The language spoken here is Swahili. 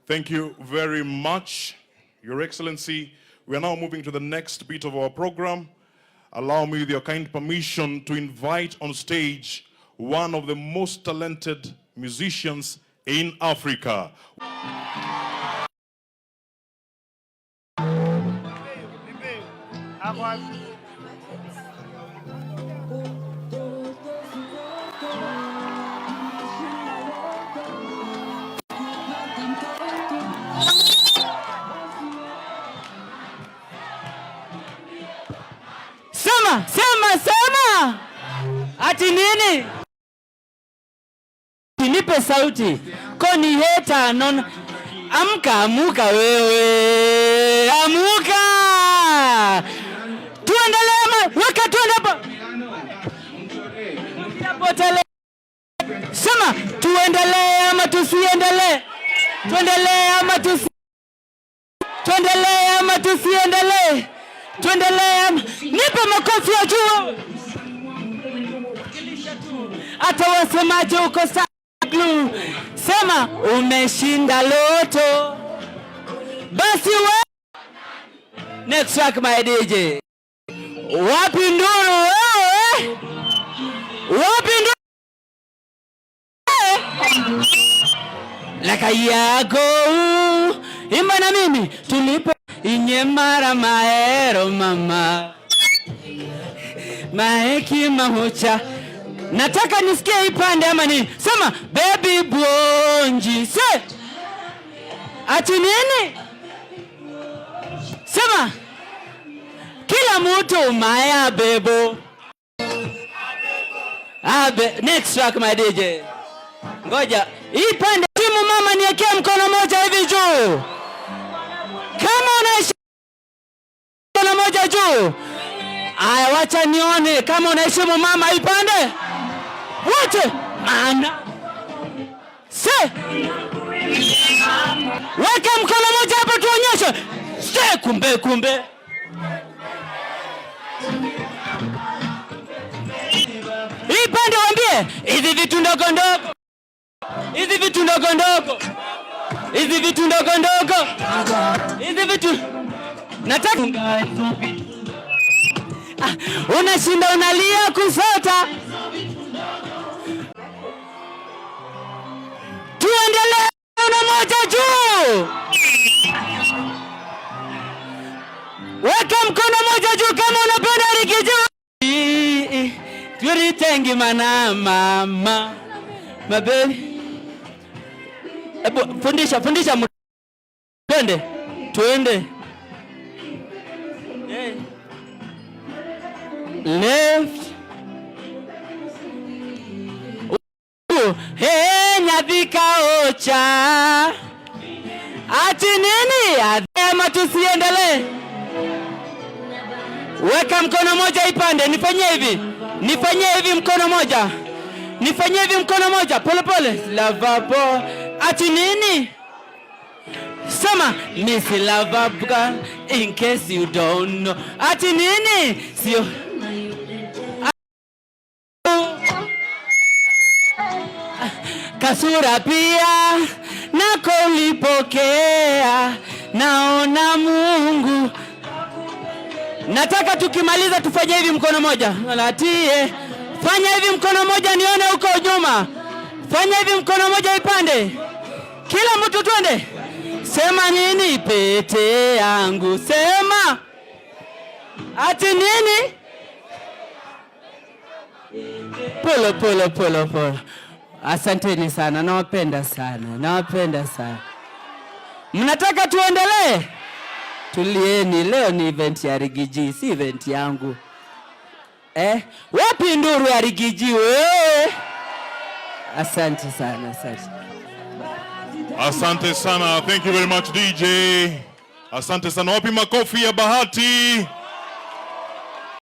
Thank you very much, Your Excellency. We are now moving to the next bit of our program. Allow me, with your kind permission, to invite on stage one of the most talented musicians in Africa. Sema! Ati nini? Nipe sauti. Koni heta non. Amuka wewe. Amuka. Tuendelee weka tuende hapa. Sema tuendelee ama tusiendelee? Tuendelee ama tusiendelee? Tuendelee. Nipe makofi ya juu. Hata wasemaje uko glue. Sema umeshinda loto. Basi we. Next track my DJ. Wapi nduru wewe? Wapi nduru? Laka yako. Imba na mimi tulipo inyemara maero mama. Maeki mahucha. Nataka nisikie ipande ama nini? Sema baby bonji. Se. Ati nini? Sema kila mtu maya bebo. Next track my DJ. Ngoja. Ipande timu mama niekea mkono moja hivi juu. Kama unaishi mkono moja juu. Aya wacha nione kama unaheshimu mama ipande. Wote maana. Se. Weka mkono moja hapa tuonyeshe. Se kumbe. Ipande waambie hizi vitu ndogo. Hizi vitu nataka unashinda unalia kusota. Tuendelee na moja juu. Weka mkono moja juu kama unapenda Ricky juu. Turitengi mana mama. Mabebi. Fundisha Twende. Left. Nyadhika ocha. Ati nini? Adema tusiendelee. Weka mkono moja ipande. Nifanyie hivi mkono moja. Pole. Lavabo. Ati nini? Sema Miss Lavabo in case you don't know. Ati nini? Sio. Kasura pia nako ulipokea. Naona Mungu. Nataka tukimaliza tufanye hivi mkono moja. Alatie. Fanya hivi mkono moja nione huko nyuma. Fanya hivi mkono moja ipande. Kila mtu twende. Sema nini pete yangu. Sema. Ati nini? Polo. Asanteni sana. Nawapenda sana. Mnataka tuendelee? Tulieni, leo ni event ya Rigiji, si event yangu. Wapi nduru ya Rigiji wewe? Asante sana. Asante sana. Thank you very much DJ. Asante sana. Wapi makofi ya Bahati?